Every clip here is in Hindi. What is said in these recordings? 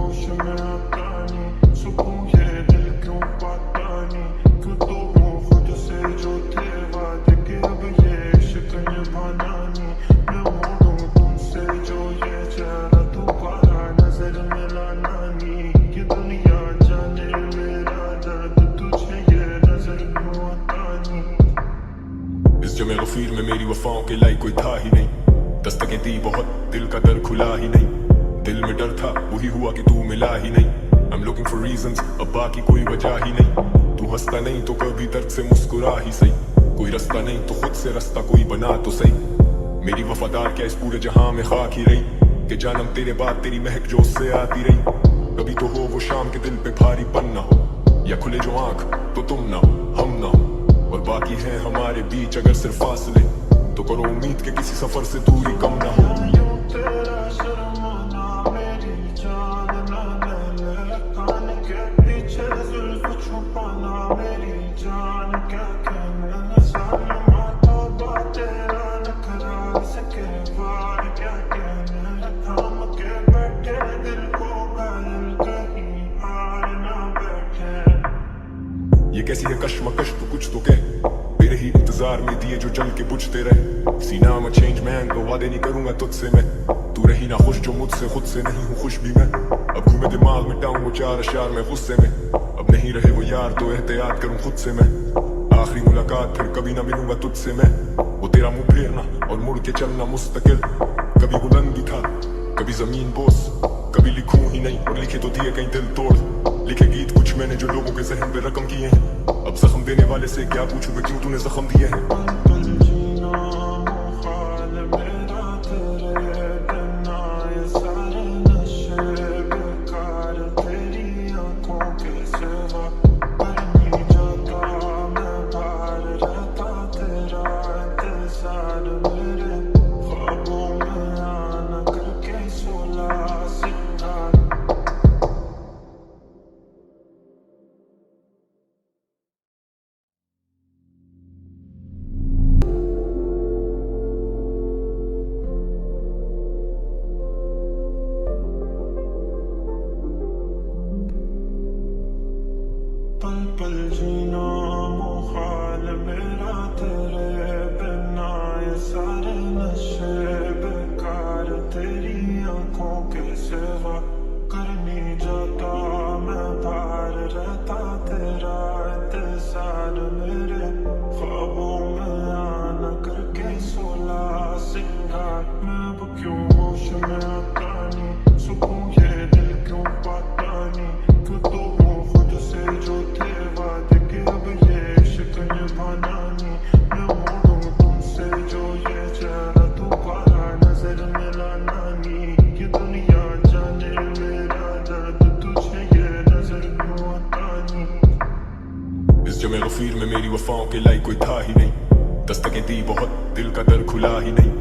होश में आता नहीं, सुकून ये दिल क्यों पाता नहीं, क्यों तो वो खुद से जो थे वादे के अब ये इश्क निभाना नहीं, मैं मोड़ूं तुमसे जो ये चेहरा दोबारा नजर मिलाना नहीं, ये दुनिया जाने मेरा दर्द तुझे ये नजर क्यों आता नहीं। इस जमे गफीर में मेरी वफाओं के लायक कोई था ही नहीं, दस्तकें दी बहुत दिल का दर खुला ही नहीं, दिल में डर था वही हुआ कि तू मिला ही नहीं। I'm looking for reasons, अब बाकी कोई वजह ही नहीं, तू हंसता नहीं तो कभी दर्द से मुस्कुरा ही सही, कोई रास्ता नहीं तो खुद से रास्ता कोई बना तो सही। मेरी वफादार क्या इस पूरे जहां में खाक ही रही, कि जानम तेरे बाद तेरी महक जो उससे आती रही। कभी तो हो वो शाम के दिल पे भारीपन ना हो, या खुले जो आंख तो तुम ना हो हम ना हो, और बाकी है हमारे बीच अगर सिर्फ फासले, तो करो उम्मीद के किसी सफर से दूरी कम ना हो। तेरा शर्माना मेरी जान ना ले, कान के पीछे जुल्फ छुपाना मेरी जान क्या कहना, सालमा तौबा तेरा नखरा सके वार क्या कहना, थाम के बैठे दिल को घायल कहीं हार ना बैठे। ये कैसी है कश्मकश तो कुछ तो कह, मेरे ही इंतजार में दिए जो जल के बुझते रहे। सीना में चेंज मैन तो वादे नहीं करूंगा तुझसे मैं, तू रही ना खुश जो मुझसे खुद से नहीं हूँ खुश भी मैं। अब घूमे दिमाग मिटाऊं वो चार अशार में गुस्से में, अब नहीं रहे वो यार तो एहतियात करूं खुद से मैं। आखिरी मुलाकात फिर कभी ना मिलूंगा तुझसे मैं, वो तेरा मुंह फेरना और मुड़ के चलना मुस्तकिल, कभी बुलंदी था कभी जमीन बोस, कभी लिखूं ही नहीं और लिखे तो दिए कहीं दिल तोड़। लिखे गीत कुछ मैंने जो लोगों के जहन पे रकम किए हैं, अब जख्म देने वाले से क्या पूछूं मैं क्यों तूने जख्म दिए हैं। पल पल जीना मुहाल मेरा तेरे बिना, ये सारे नशे बेकार तेरी आंखों के सिवा, करनी जाता मैं बाहर रहता तेरा इंतजार मेरे ख्वाबों में आना करके सोला सिंगार, मैं अब क्यों होश में आता नहीं, सुकून ये दिल क्यों पाता नहीं, क्यों तो वो खुद से जो थे वादे के अब ये इश्क निभाना नहीं, मैं मोड़ूं तुमसे जो ये चेहरा दोबारा नजर मिलाना नहीं, ये दुनिया जाने मेरा दर्द तुझे ये नजर क्यों आता नहीं। इस जमे गफीर में मेरी वफाओं के लायक कोई था ही नहीं, दस्तकें दी बहुत दिल का दर खुला ही नहीं,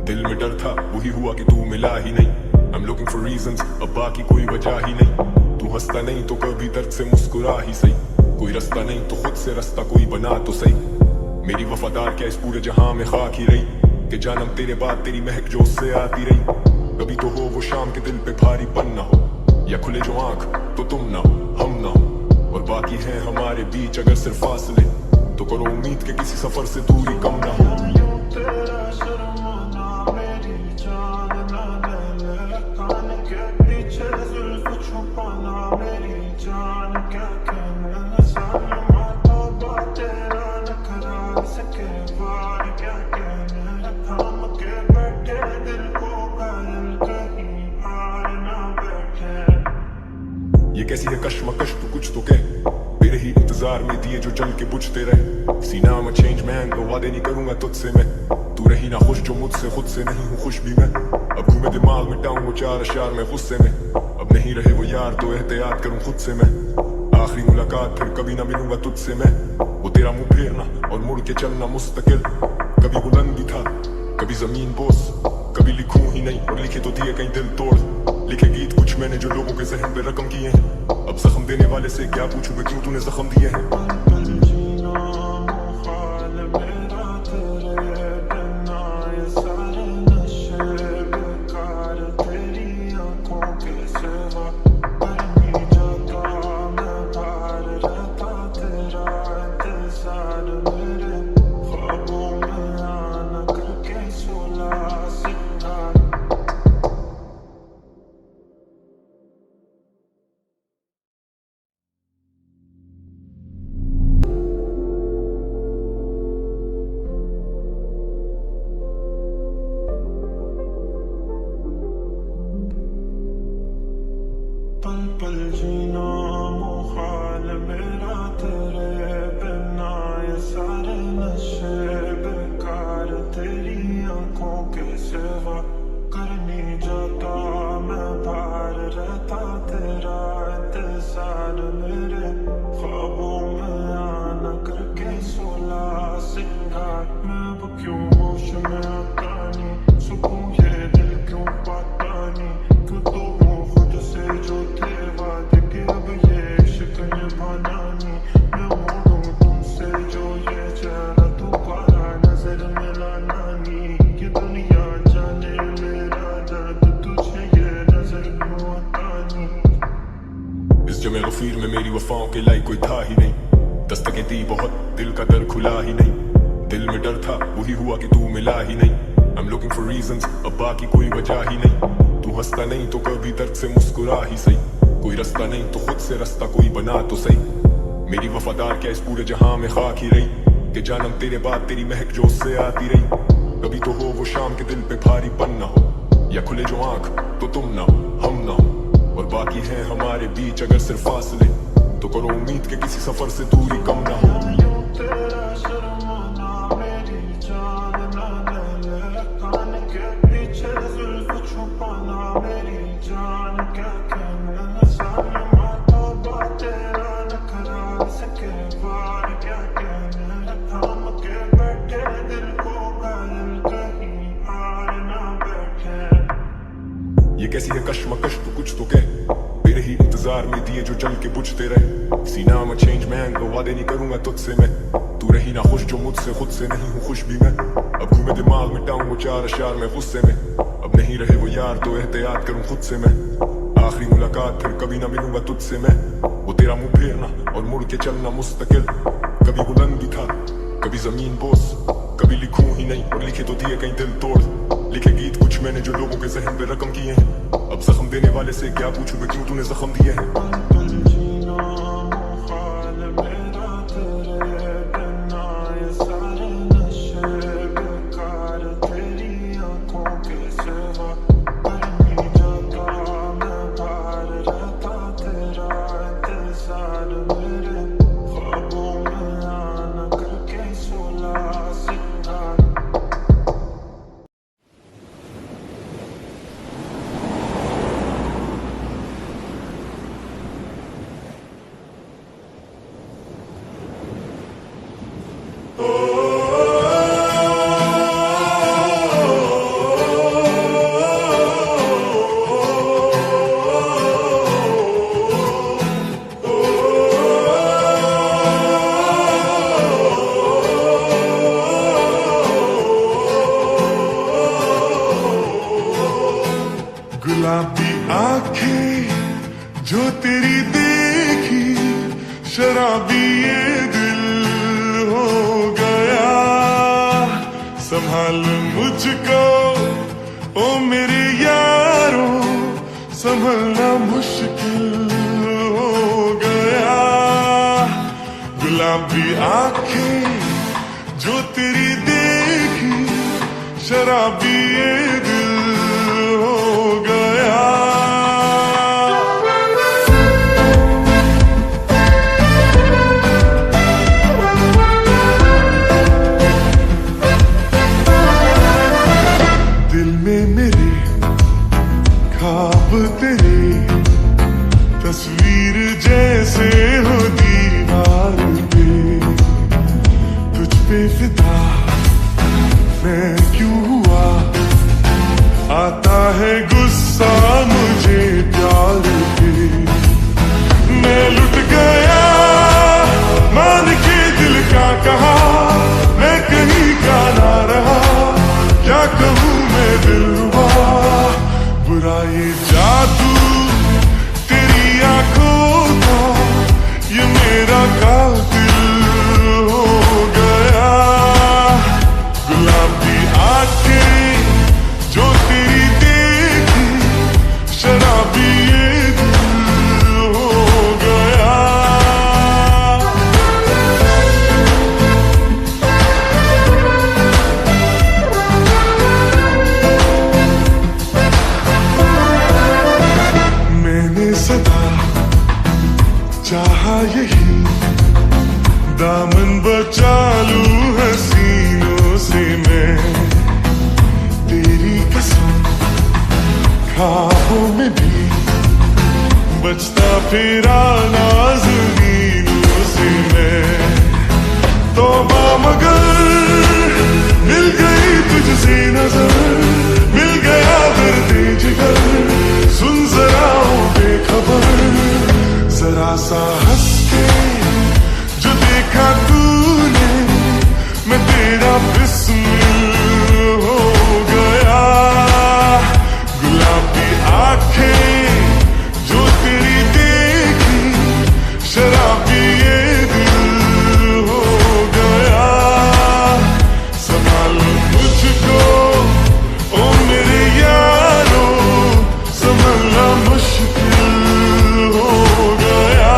दिल में डर था वही हुआ कि तू मिला ही नहीं। I'm looking for reasons, अब बाकी कोई वजह ही नहीं, तू हंसता नहीं तो कभी दर्द से मुस्कुरा ही सही, कोई रास्ता नहीं तो खुद से रास्ता कोई बना तो सही। मेरी वफादार क्या इस पूरे जहां में खाक ही रही, कि जानम तेरे बाद तेरी महक जो उससे आती रही। कभी तो हो वो शाम के दिल पे भारीपन ना हो, या खुले जो आंख तो तुम ना हो हम ना हो, और बाकी है हमारे बीच अगर सिर्फ फासले, तो करो उम्मीद के किसी सफर से दूरी कम ना हो। तेरा शर्माना मेरी जान ना ले, कान के पीछे जुल्फ छुपाना मेरी जान क्या कहना, सालमा तौबा तेरा नखरा सके वार क्या कहना, थाम के बैठे दिल को घायल कहीं हार ना बैठे। ये कैसी है कश्मकश तो कुछ तो कह, मेरे ही इंतजार में दिए जो जल के बुझते रहे। सीना में चेंज मैन तो वादे नहीं करूंगा तुझसे मैं, तू रही ना खुश जो मुझसे खुद से नहीं हूँ खुश भी मैं। अब घूमे दिमाग मिटाऊं वो चार अशार में गुस्से में, अब नहीं रहे वो यार तो एहतियात करूं खुद से मैं। आखिरी मुलाकात फिर कभी ना मिलूंगा तुझसे मैं, वो तेरा मुंह फेरना और मुड़ के चलना मुस्तकिल, कभी बुलंदी था कभी जमीन बोस, कभी लिखूं ही नहीं और लिखे तो दिए कहीं दिल तोड़। लिखे गीत कुछ मैंने जो लोगों के जहन पे रकम किए हैं, अब जख्म देने वाले से क्या पूछूं मैं क्यों तूने जख्म दिए हैं। सारे नशे बेकार तेरी आंखों के सिवा। पल पल जीना मुहाल मेरा तेरे बिना ये सारे नशे बेकार तेरी आंखों के सिवा करनी जाता मैं बाहर रहता तेरा इंतजार मेरे ख्वाबों में आना करके सोला सिंगार मैं अब क्यों होश में आता नहीं सुकून ये दिल क्यों पाता नहीं क्यों तो हूँ खुद से जो थे वादे के अब ये इश्क निभाना नहीं मैं मोड़ूं तुमसे जो ये चेहरा दोबारा नजर मिलाना नहीं ये दुनिया जाने मेरा दर्द तुझे ये नजर क्यों आता नहीं। इस जमे गफीर में मेरी वफाओं के लायक कोई था ही नहीं, दस्तकें दी बहुत दिल का दर खुला ही नहीं, दिल में डर था वही हुआ कि तू मिला ही नहीं। I'm looking for reasons, अब बाकी कोई वजह ही नहीं, तू हंसता नहीं तो कभी दर्द से मुस्कुरा ही सही, कोई रास्ता नहीं तो खुद से रास्ता कोई बना तो सही। मेरी वफादार क्या इस पूरे जहां में खाक ही रही कि जानम तेरे बाद तेरी महक जो उससे आती रही। कभी तो हो वो शाम के दिल पे भारीपन ना हो, या खुले जो आंख तो तुम ना हो हम ना हो, और बाकी है हमारे बीच अगर सिर्फ फासले तो करो उम्मीद के किसी सफर से दूरी कम ना हो। तेरा शर्माना मेरी जान ना ले कान के पीछे जुल्फ छुपाना मेरी जान क्या कहना सालमा तो बात तेरा नखरा सके बार क्या कहना थाम के बैठे दिल को घायल कहीं हार ना बैठे। ये कैसी है कश्मकश तो कुछ तो कह, मेरे ही इंतजार में दिए जो जल के बुझते रहे। सीना में चेंज मैन तो वादे नहीं करूंगा तुझसे मैं, तू रही ना खुश जो मुझसे खुद से नहीं हूँ खुश भी मैं। अब घूमे दिमाग मिटाऊं वो चार अशार में गुस्से में, अब नहीं रहे वो यार तो एहतियात करूं खुद से मैं। आखिरी मुलाकात फिर कभी ना मिलूंगा तुझसे मैं, वो तेरा मुंह फेरना और मुड़ के चलना मुस्तकिल। कभी बुलंदी था कभी जमीन बोस, कभी लिखूं ही नहीं और लिखे तो दिए कहीं दिल तोड़। लिखे गीत कुछ मैंने जो लोगों के जहन पे रकम किए हैं, अब जख्म देने वाले से क्या पूछूं मैं क्यों तूने जख्म दिए हैं। पल जीना मुहाल मेरा तेरे बिना ये सारे नशे बेकार तेरी आंखों के सिवा करनी जाता मैं बाहर रहता तेरा इंतजार मेरे ख्वाबों में आना करके सोला सिंगार। गुलाबी आंखें जो तेरी देखी शराबी ये दिल हो गया। संभाल मुझको ओ मेरे यारो, संभलना मुश्किल हो गया। गुलाबी आंखें जो तेरी देखी शराबी ये दिल हो गया। दिल में मेरे ख्वाब तेरे तस्वीर जैसे हो दीवार पे, तुझ पे फिदा मैं क्यों हुआ, आता है गुस्सा मुझे प्यार पे। मैं लुट गया मान के दिल का कहा, मैं कहीं का ना रहा, क्या कहूँ मैं दिल हुआ बुरा। ये जादू तेरी आंखों का ये मेरा कातिल हो गया। गुलाबी आंखें जो तेरी देख चाहा यही दामन बचा लूं हसीनों से मैं, तेरी कसम ख्वाबों में भी बचता फिरा नाज़नीनों से मैं। तो मगर मिल गई तुझसे नजर, मिल गया दर्द जिगर, सुन जरा ओ बेखबर, जरा सा हंस के जो देखा तूने, मैं तेरा बिस्मिल हो गया। गुलाबी आंखें जो तेरी देखी, शराबी ये दिल हो गया। संभालो मुझको ओ मेरे यारो, संभलना मुश्किल हो गया।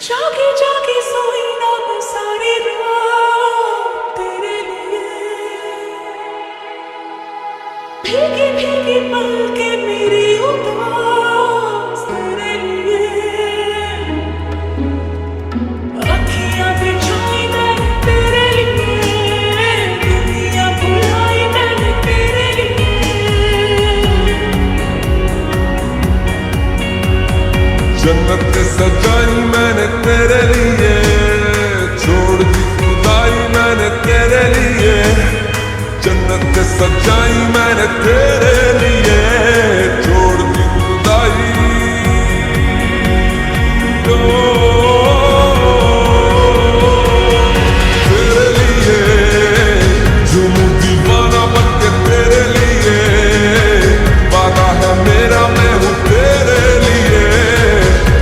जागे जागे सोई ना मैं सारी रात तेरे लिए, भीगी भीगी पलके मेरी उदास तेरे लिए, अखियां बिछाई मैंने तेरे लिए, दुनिया बुलाई मैंने तेरे लिए। जन्नत सजाई मैंने तेरे लिए, छोड़ दी खुदाई मैंने तेरे लिए। जन्नत सजाई मैंने तेरे लिए, छोड़ दी खुदाई। तेरे लिए झूमूं दीवाना बन के तेरे लिए, वादा है मेरा मैं हूँ तेरे लिए,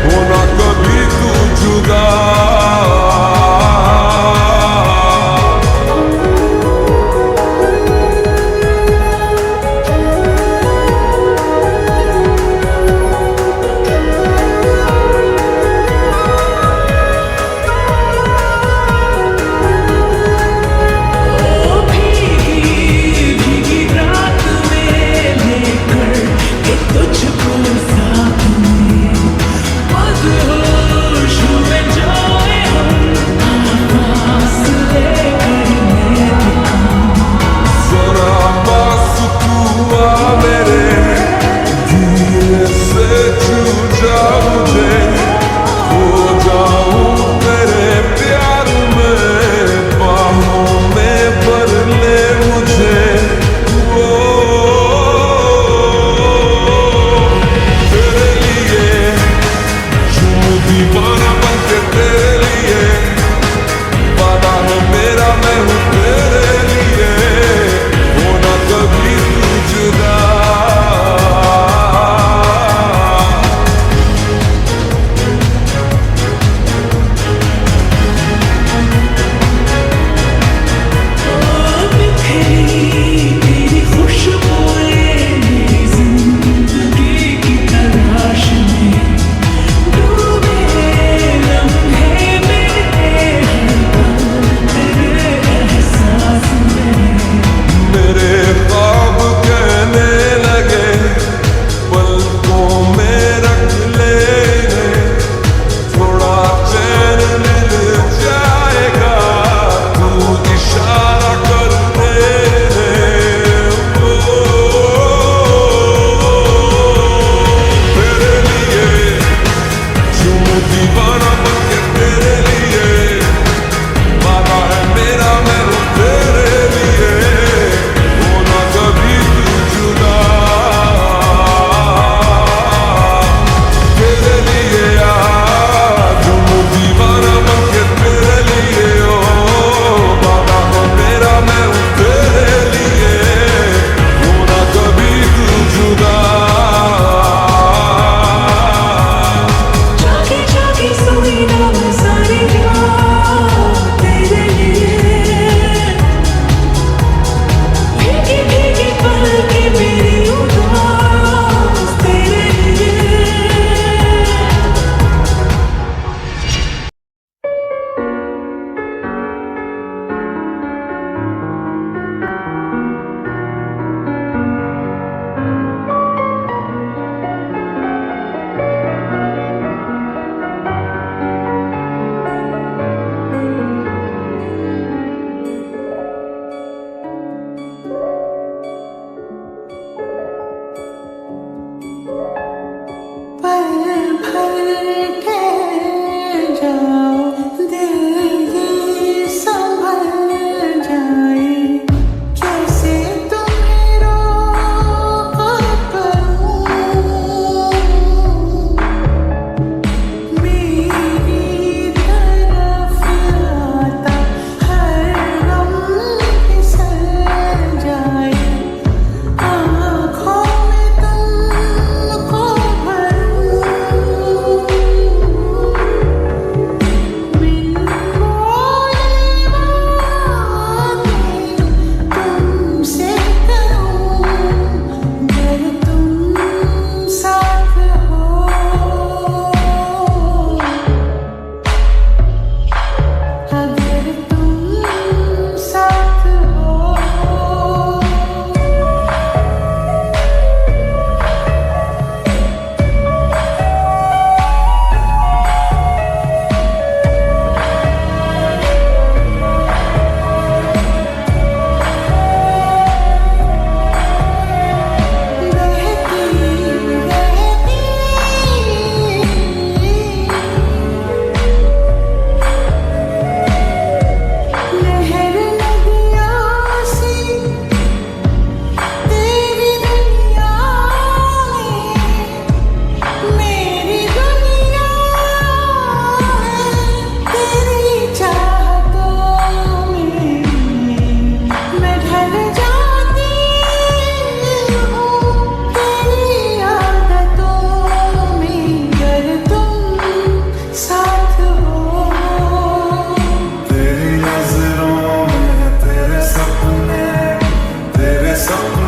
होना कभी तू जुदा। सपने